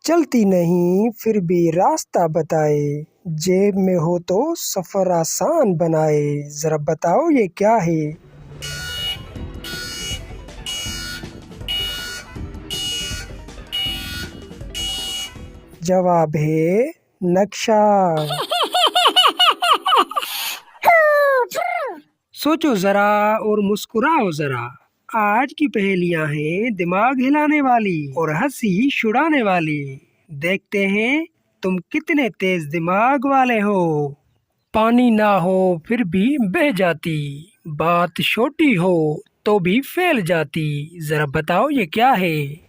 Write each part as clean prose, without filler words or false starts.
चलती नहीं फिर भी रास्ता बताए, जेब में हो तो सफर आसान बनाए। जरा बताओ ये क्या है? जवाब है नक्शा। सोचो जरा और मुस्कुराओ जरा। आज की पहेलियां हैं दिमाग हिलाने वाली और हंसी छुड़ाने वाली। देखते हैं तुम कितने तेज दिमाग वाले हो। पानी ना हो फिर भी बह जाती, बात छोटी हो तो भी फैल जाती। जरा बताओ ये क्या है?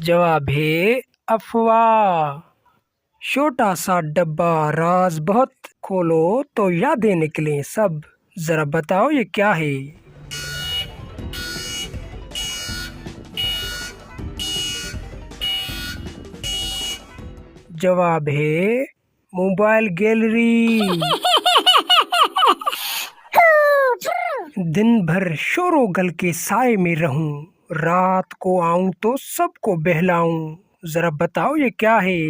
जवाब है अफवाह। छोटा सा डब्बा राज बहुत, खोलो तो यादें निकले सब। जरा बताओ ये क्या है? जवाब है मोबाइल गैलरी। दिन भर शोरों गल के साए में रहूं, रात को आऊं तो सबको बहलाऊं। जरा बताओ ये क्या है?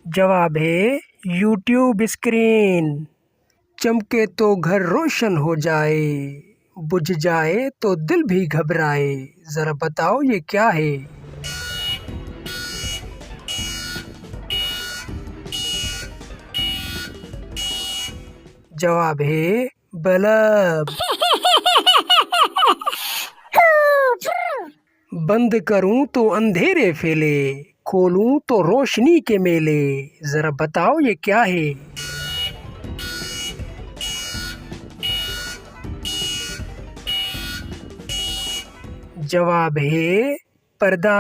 जवाब है यूट्यूब स्क्रीन। चमके तो घर रोशन हो जाए, बुझ जाए तो दिल भी घबराए। जरा बताओ ये क्या है? जवाब है बल्ब। बंद करूं तो अंधेरे फैले, खोलूं तो रोशनी के मेले। जरा बताओ ये क्या है? जवाब है पर्दा।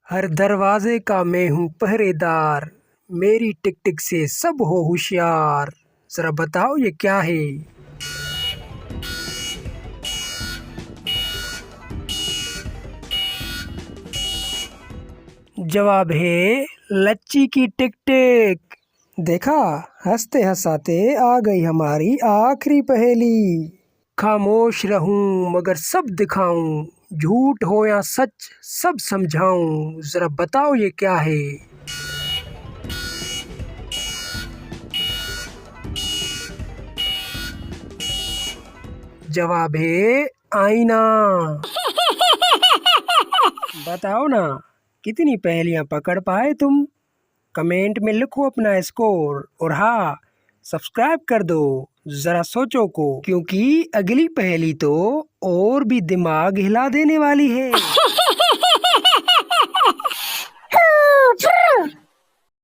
हर दरवाजे का मैं हूँ पहरेदार, मेरी टिक टिक से सब हो होशियार। जरा बताओ ये क्या है? जवाब है लच्ची की टिक टिक। देखा, हंसते हंसाते आ गई हमारी आखिरी पहेली। खामोश रहूं मगर सब दिखाऊं, झूठ हो या सच सब समझाऊं। जरा बताओ ये क्या है? जवाब है आईना। बताओ ना, कितनी पहेलियां पकड़ पाए तुम? कमेंट में लिखो अपना स्कोर और हाँ, सब्सक्राइब कर दो जरा सोचो को, क्योंकि अगली पहेली तो और भी दिमाग हिला देने वाली है।